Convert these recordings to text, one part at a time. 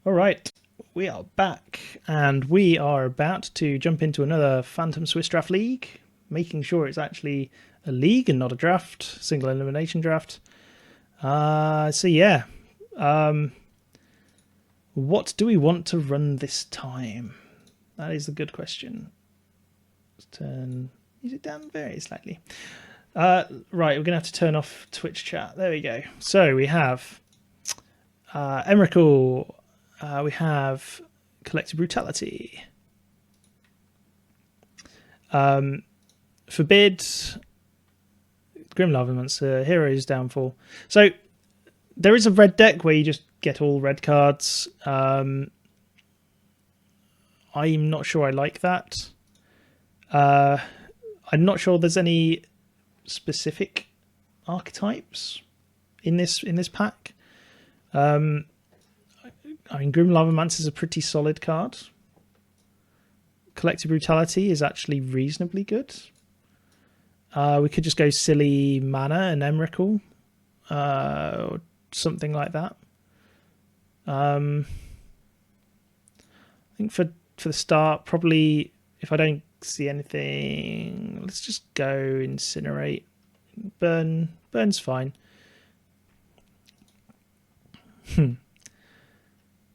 All right, we are back, and we are about to jump into another Phantom Swiss Draft League, making sure it's actually a league and not a draft, single elimination draft. So yeah, what do we want to run this time? That is a good question. Let's turn music down very slightly. Right, we're gonna have to turn off Twitch chat. There we go. So we have Emrakul. We have Collective Brutality. Forbid, Grim Lava Monster, Hero's Downfall. So there is a red deck where you just get all red cards. I'm not sure I like that. I'm not sure there's any specific archetypes in this pack. I mean, Grim Lavamancer is a pretty solid card. Collective Brutality is actually reasonably good. We could just go silly Mana and Emrakul, or something like that. I think for the start, probably if I don't see anything, let's just go Incinerate. Burn's fine.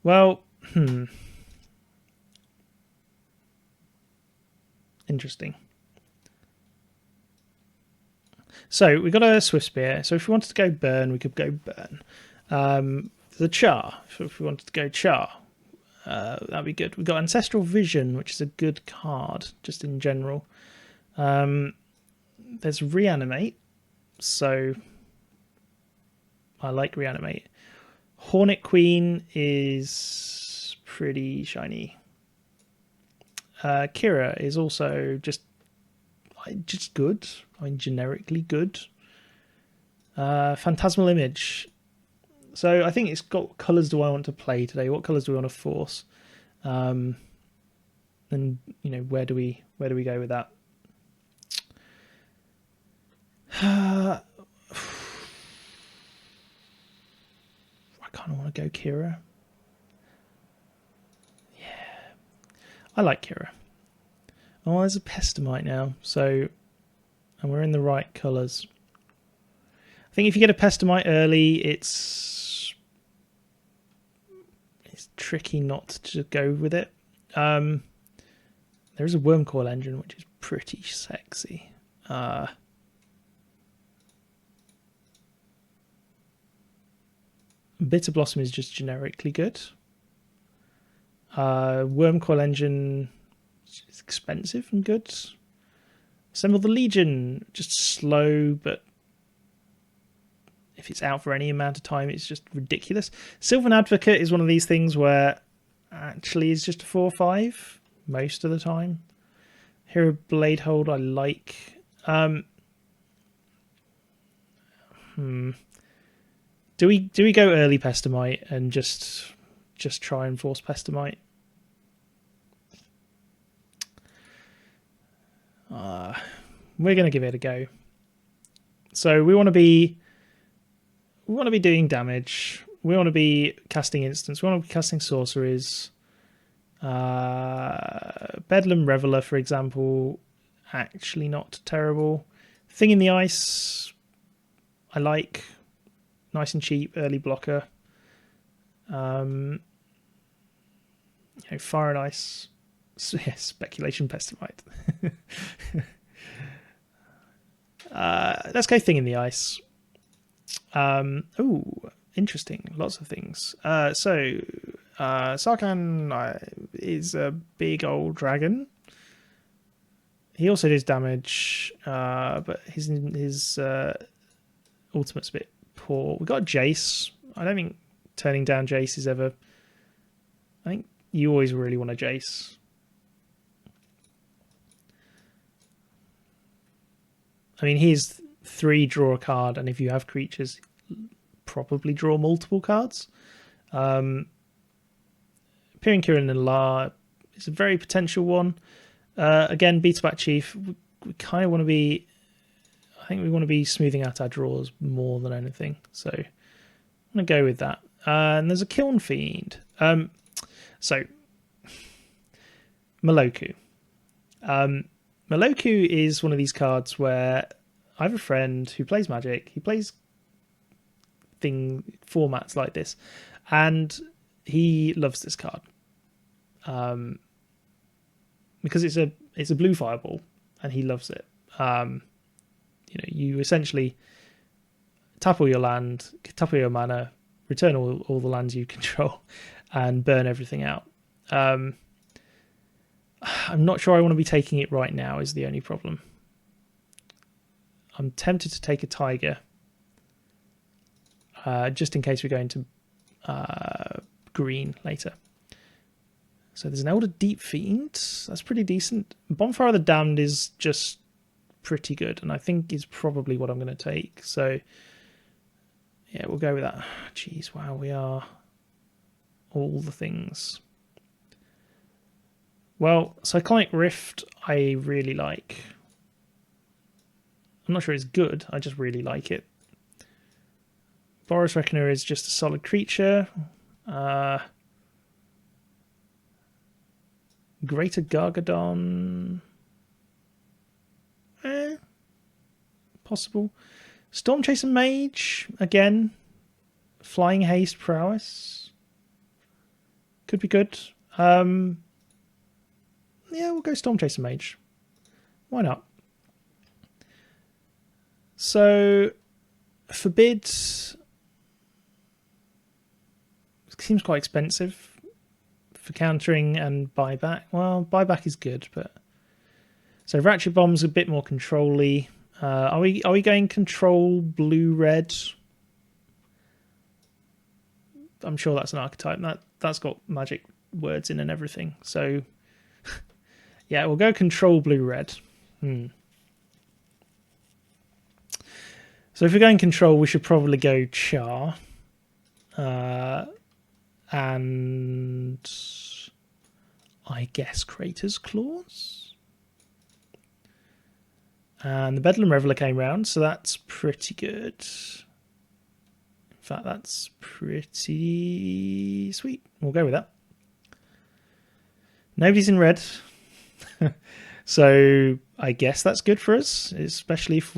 Well, interesting. So we got a Swift Spear. So if we wanted to go Burn, we could go Burn. The Char. If we wanted to go Char, that'd be good. We've got Ancestral Vision, which is a good card, just in general. There's Reanimate. So I like Reanimate. Hornet Queen is pretty shiny. Kira is also just good. I mean, generically good. Phantasmal Image. So I think it's got what colours do I want to play today? What colours do we want to force? And where do we go with that? I kind of want to go Kira. Yeah, I like Kira. Oh, there's a Pestamite now, and we're in the right colours. I think if you get a Pestamite early, it's tricky not to go with it. There is a Wormcoil Engine, which is pretty sexy. Bitter Blossom is just generically good. Wormcoil Engine is expensive and good. Assemble the Legion, just slow, but if it's out for any amount of time, it's just ridiculous. Sylvan Advocate is one of these things where actually is just a 4/5 most of the time. Hero Bladehold I like. Do we go early Pestamite and just try and force Pestamite? We're going to give it a go. So we want to be doing damage. We want to be casting instants. We want to be casting sorceries. Bedlam Reveler, for example, actually not terrible. Thing in the Ice, I like. Nice and cheap, early blocker. Fire and Ice. Yeah, Speculation Pestamite. Let's go Thing in the Ice. Interesting. Lots of things. Sarkhan is a big old dragon. He also does damage, but his ultimate's a bit poor. We got Jace. I don't think turning down Jace is ever. I think you always really want a Jace. I mean, he's 3 draw a card, and if you have creatures, probably draw multiple cards. Appearing Kirin and La is a very potential one. Again, Beaterback Chief, we kind of want to be. I think we want to be smoothing out our draws more than anything. So I'm going to go with that. And there's a Kiln Fiend. So, Meloku. Meloku is one of these cards where I have a friend who plays Magic. He plays formats like this, and he loves this card because it's a blue fireball, and he loves it. You essentially tap all your land, tap all your mana, return all the lands you control, and burn everything out. I'm not sure I want to be taking it right now is the only problem. I'm tempted to take a Tiger, just in case we go into green later. So there's an Elder Deep Fiend. That's pretty decent. Bonfire of the Damned is just pretty good, and I think is probably what I'm going to take. So yeah, we'll go with that. Jeez, wow, we are all the things. Well, Cyclonic Rift I really like. I'm not sure it's good, I just really like it. Boros Reckoner is just a solid creature. Greater Gargadon. Possible. Stormchaser Mage, again. Flying Haste Prowess. Could be good. Yeah, we'll go Stormchaser Mage. Why not? So, Forbid seems quite expensive for countering and buyback. Well, buyback is good, but so Ratchet Bomb's a bit more control-y. Are we going control blue-red? I'm sure that's an archetype. That's got magic words in and everything. So yeah, we'll go control blue-red. So if we're going control, we should probably go Char. And I guess Crater's Claws. And the Bedlam Reveler came round, so that's pretty good. In fact, that's pretty sweet. We'll go with that. Nobody's in red. So I guess that's good for us, especially if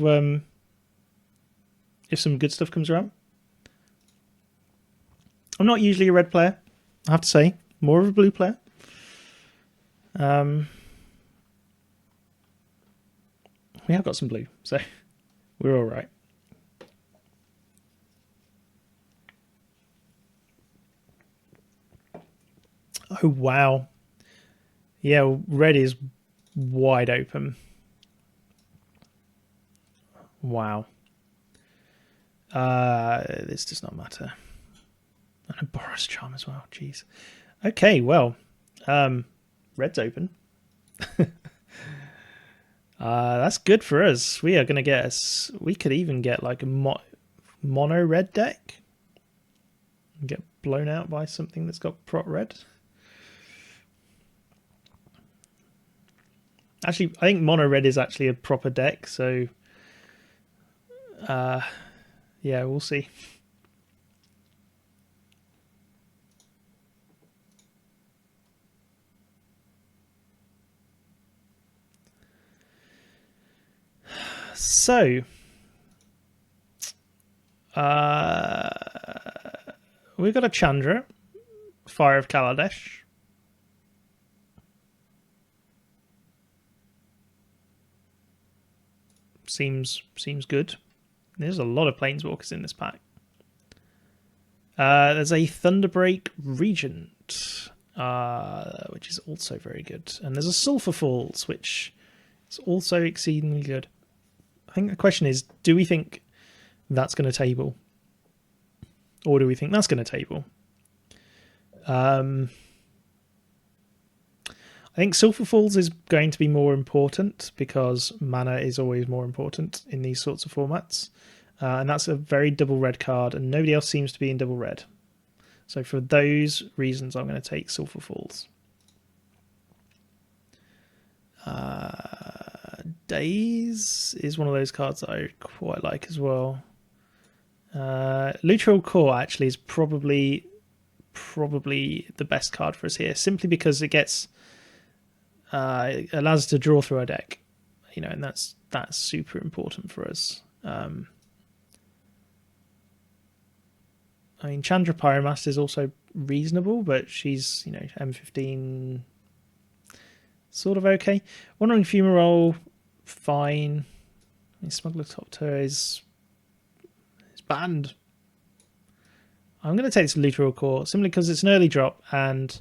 some good stuff comes around. I'm not usually a red player, I have to say. More of a blue player. We have got some blue, so we're all right. Oh, wow. Yeah, red is wide open. Wow. This does not matter. And a Boros Charm as well. Jeez. Okay, well, red's open. That's good for us. We are going to get we could even get like a mono red deck and get blown out by something that's got prot red. Actually, I think mono red is actually a proper deck, so yeah, we'll see. So, we've got a Chandra, Fire of Kaladesh. Seems good. There's a lot of Planeswalkers in this pack. There's a Thunderbreak Regent, which is also very good. And there's a Sulphur Falls, which is also exceedingly good. I think the question is, do we think that's going to table? Or do we think that's going to table? I think Sulphur Falls is going to be more important because mana is always more important in these sorts of formats. And that's a very double red card, and nobody else seems to be in double red. So for those reasons, I'm going to take Sulphur Falls. Daze is one of those cards that I quite like as well. Lutrial Core actually is probably probably the best card for us here, simply because it gets it allows us to draw through our deck, and that's super important for us. I mean, Chandra Pyromaster is also reasonable, but she's M15 sort of okay. Wandering Fumarole, fine. I mean, Smuggler Topter is banned. I'm going to take this Literal Core simply because it's an early drop and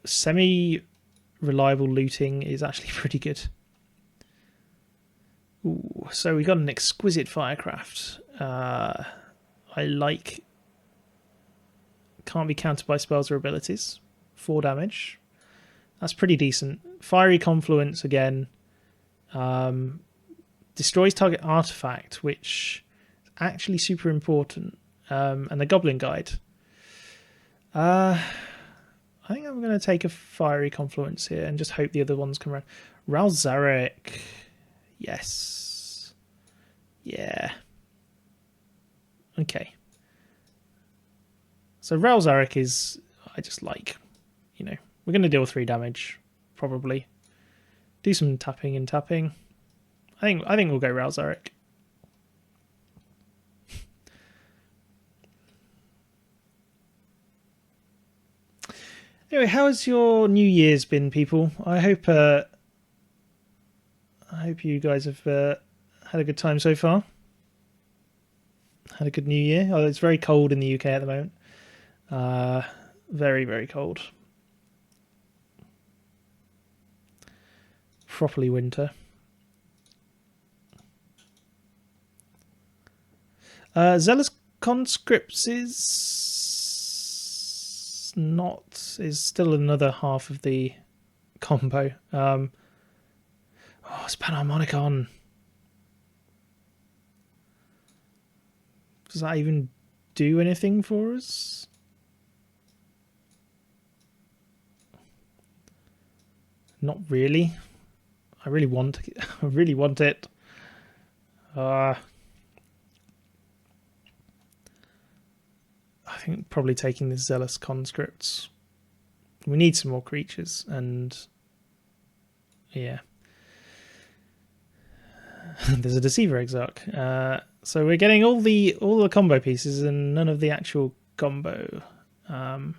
semi-reliable looting is actually pretty good. Ooh, so we got an Exquisite Firecraft. I like. Can't be countered by spells or abilities. 4 damage. That's pretty decent. Fiery Confluence again. Destroys target artifact, which is actually super important. And the Goblin Guide. I think I'm going to take a Fiery Confluence here and just hope the other ones come around. Ral Zarek. Yes. Yeah. Okay. So Ral Zarek is, I just like, we're going to deal 3 damage, probably. Do some tapping and tapping. I think we'll go Ral Zarek. Anyway, how has your New Year's been, people? I hope you guys have had a good time so far. Had a good New Year. Oh, it's very cold in the UK at the moment. Very, very cold. Properly winter. Zealous Conscripts is still another half of the combo. It's Panharmonicon. Does that even do anything for us? Not really. I really want it. I think probably taking the Zealous Conscripts. We need some more creatures, and yeah. There's a Deceiver Exarch. So we're getting all the combo pieces and none of the actual combo. I'm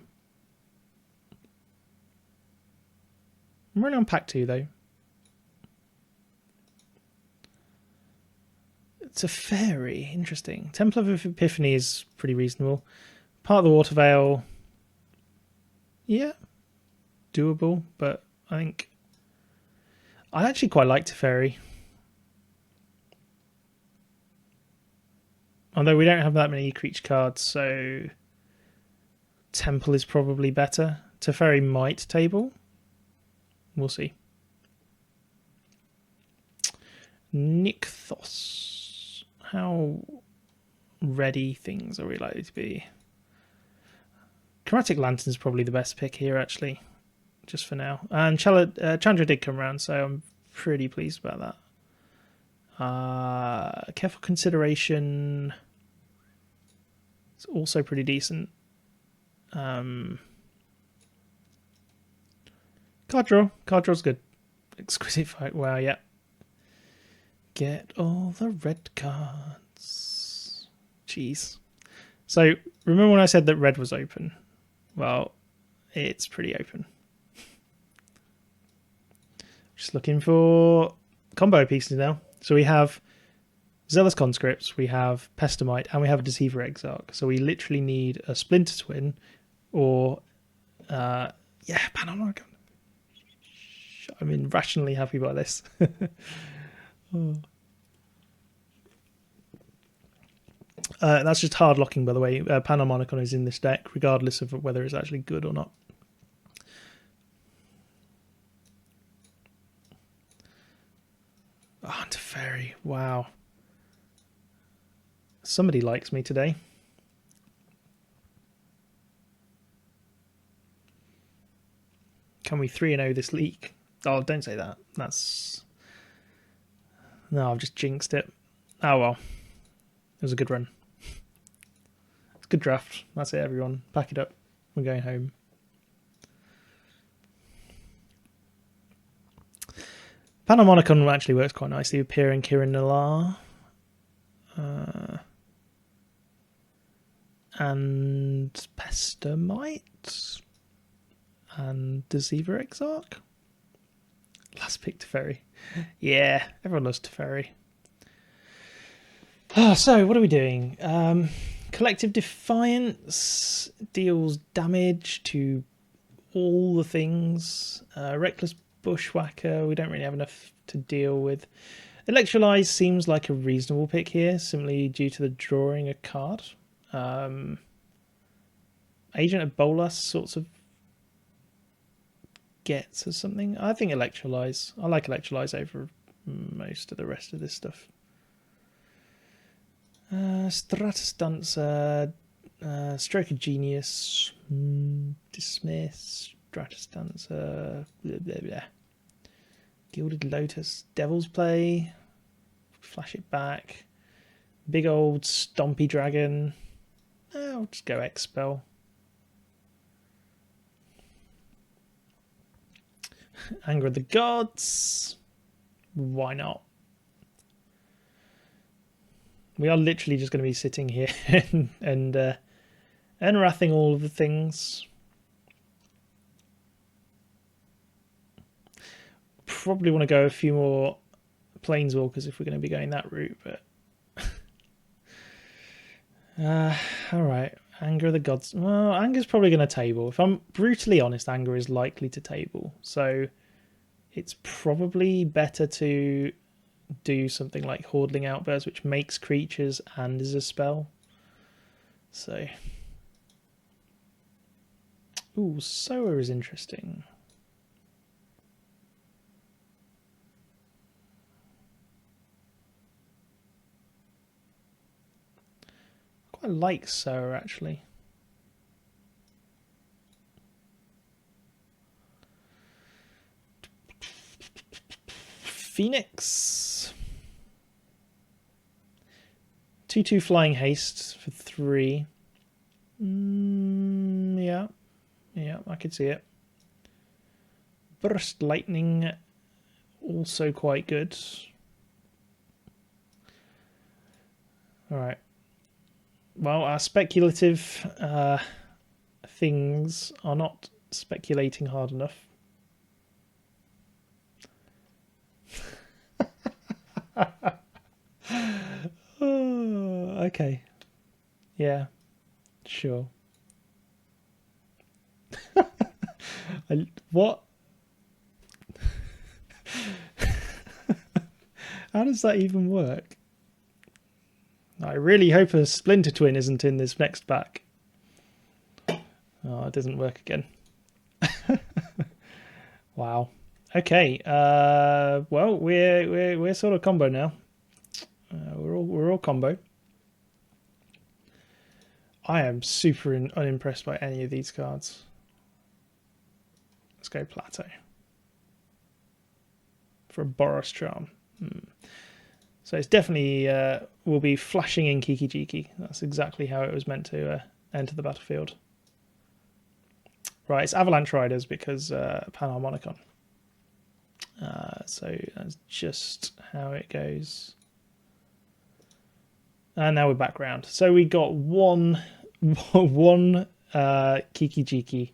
running on pack 2 though. It's a fairy. Interesting. Temple of Epiphany is pretty reasonable. Part of the Water Veil. Yeah. Doable, but I think I actually quite like Teferi. Although we don't have that many creature cards, so Temple is probably better. Teferi might table. We'll see. Nykthos. How ready things are we likely to be? Chromatic Lantern is probably the best pick here, actually, just for now. And Chandra did come around, so I'm pretty pleased about that. Careful Consideration. It's also pretty decent. Card draw. Card draw's good. Exquisite Fight. Wow, yeah. Get all the red cards. Jeez. So, remember when I said that red was open? Well, it's pretty open. Just looking for combo pieces now. So we have Zealous Conscripts, we have Pestamite, and we have a Deceiver Exarch. So we literally need a Splinter Twin or, Panharmonicon. I'm irrationally happy by this. That's just hard locking, by the way. Panharmonicon is in this deck, regardless of whether it's actually good or not. Oh, Teferi. Wow. Somebody likes me today. Can we 3-0 this league? Oh, don't say that. No, I've just jinxed it. Oh well. It was a good run. It's a good draft. That's it, everyone. Pack it up. We're going home. Panharmonicon actually works quite nicely with Piran Kiran Nalaar. And Pestamite. And Deceiver Exarch. Last pick Teferi. Yeah, everyone loves Teferi. So, what are we doing? Collective Defiance deals damage to all the things. Reckless Bushwhacker, we don't really have enough to deal with. Electrolyze seems like a reasonable pick here, simply due to the drawing a card. Agent of Bolas sorts of gets us something. I think Electrolyze. I like Electrolyze over most of the rest of this stuff. Stratus Dancer, Stroke of Genius, Dismiss, Stratus Dancer, blah, blah, blah. Gilded Lotus, Devil's Play, flash it back, big old Stompy Dragon. I'll just go Expel. Anger of the Gods. Why not? We are literally just going to be sitting here and unwrathing all of the things. Probably want to go a few more Planeswalkers if we're going to be going that route, but all right. Anger of the Gods. Well, Anger's probably going to table. If I'm brutally honest, Anger is likely to table. So it's probably better to do something like Hordling Outburst, which makes creatures and is a spell. So, ooh, Soa is interesting. I quite like Soa actually. Phoenix. 2/2 Flying Haste for 3. Yeah, I could see it. Burst Lightning, also quite good. All right. Well, our speculative things are not speculating hard enough. Oh, okay. Yeah, sure. What? How does that even work? I really hope a Splinter Twin isn't in this next pack. Oh, it doesn't work again. Wow. Okay. Well, we're sort of combo now. We're all combo. I am super unimpressed by any of these cards. Let's go Plateau for a Boros Charm. So it's definitely will be flashing in Kiki-Jiki. That's exactly how it was meant to enter the battlefield. Right, it's Avalanche Riders because Panharmonicon. So that's just how it goes. And now we're back round. So we got one Kiki-Jiki.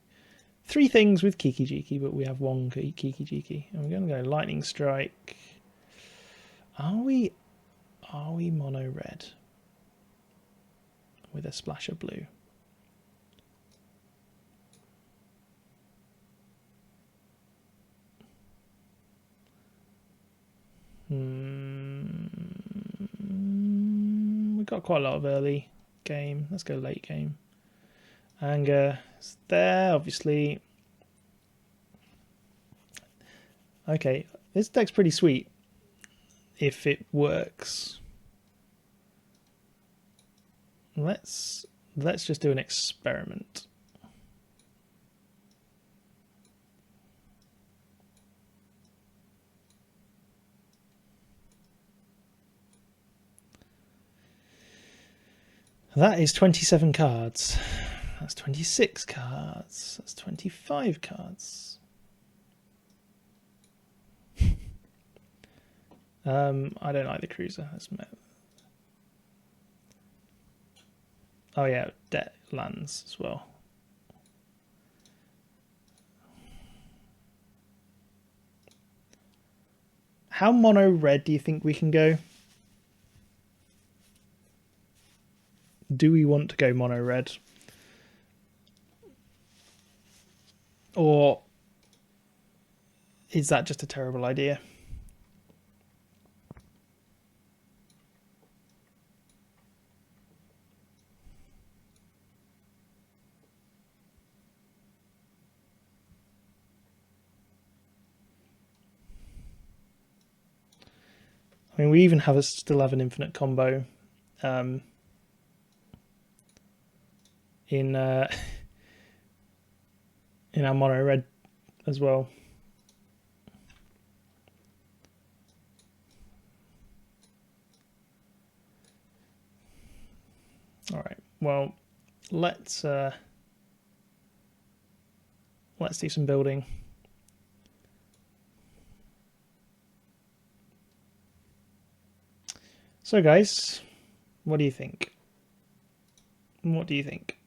3 things with Kiki-Jiki, but we have one Kiki-Jiki. And we're going to go Lightning Strike. Are we mono red with a splash of blue? We've got quite a lot of early game. Let's go late game. Anger is there, obviously. Okay, this deck's pretty sweet if it works. Let's just do an experiment. That is 27 cards. That's 26 cards. That's 25 cards. I don't like the cruiser. Oh yeah, debt lands as well. How mono red do you think we can go? Do we want to go mono red? Or is that just a terrible idea? I mean, we even still have an infinite combo in our mono red as well. All right. Well, let's do some building. So, guys, what do you think? What do you think?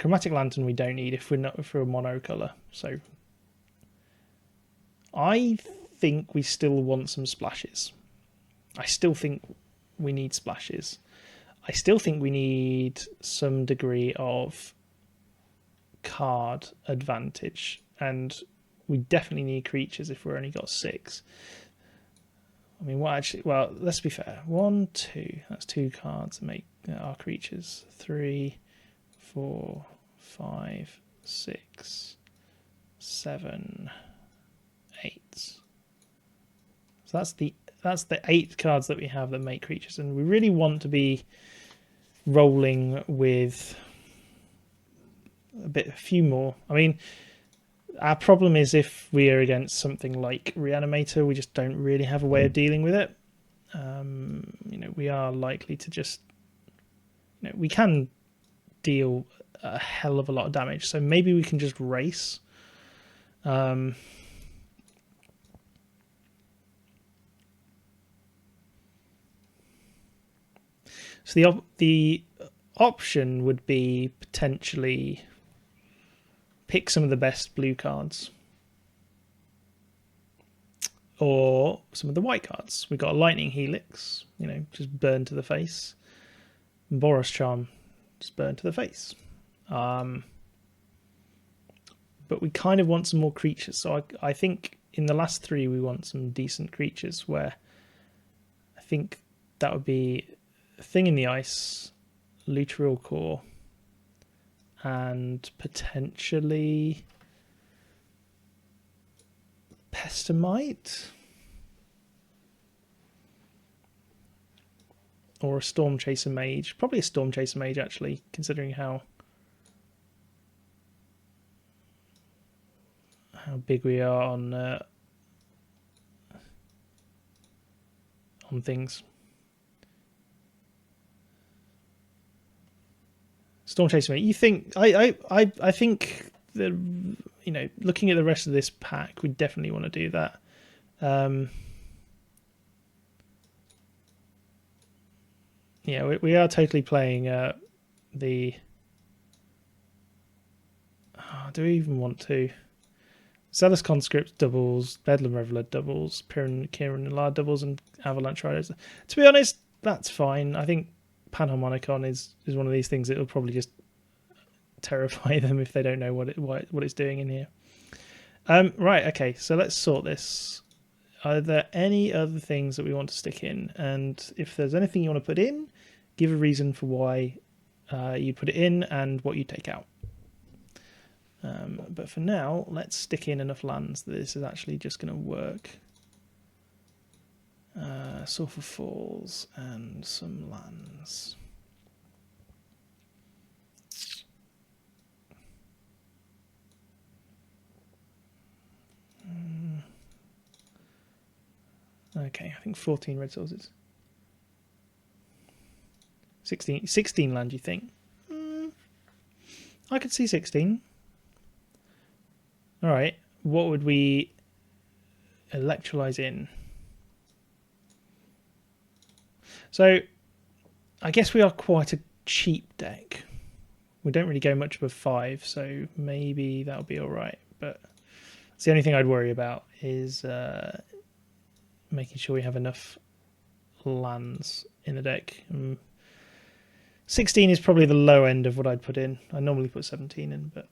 Chromatic Lantern we don't need if we're a mono color. So, I think we still want some splashes. I still think we need splashes. I still think we need some degree of card advantage, and we definitely need creatures if we've only got 6. I mean, what actually? Well, let's be fair. 1, 2. That's 2 cards to make our creatures. 3, 4, 5, 6, 7, 8. So that's the 8 cards that we have that make creatures, and we really want to be rolling with a few more. I mean, our problem is if we are against something like Reanimator, we just don't really have a way of dealing with it. We are likely to just, we can deal a hell of a lot of damage. So maybe we can just race. So the option would be potentially pick some of the best blue cards or some of the white cards. We've got a Lightning Helix, just burn to the face. Boros Charm, just burn to the face. But we kind of want some more creatures. So I think in the last 3 we want some decent creatures, where I think that would be Thing in the Ice, Luterial Core, and potentially Pestamite or a Storm Chaser Mage. Probably a Storm Chaser Mage, actually, considering how big we are on things. Storm Chaser Mage. You think? I think that looking at the rest of this pack, we definitely want to do that. Yeah, we are totally playing the. Do we even want to? Zealous Conscript doubles, Bedlam Reveler doubles, Kiran Nalaar doubles, and Avalanche Riders. To be honest, that's fine. I think Panharmonicon is one of these things that will probably just terrify them if they don't know what it's doing in here. Right, okay, so let's sort this. Are there any other things that we want to stick in? And if there's anything you want to put in, give a reason for why you put it in and what you take out. But for now, let's stick in enough lands that this is actually just going to work. Sulphur Falls and some lands. Okay, I think 14 red sources. 16 land, you think? I could see 16. All right. What would we electrolyze in? So I guess we are quite a cheap deck. We don't really go much above 5, so maybe that'll be all right. But it's the only thing I'd worry about is making sure we have enough lands in the deck. 16 is probably the low end of what I'd put in. I normally put 17 in, but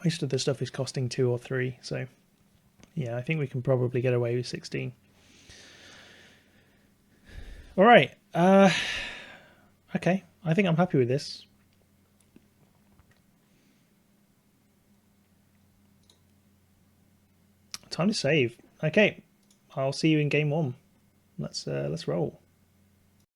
most of the stuff is costing 2 or 3, so yeah, I think we can probably get away with 16. All right. Okay, I think I'm happy with this. Time to save. Okay, I'll see you in game 1. Let's roll.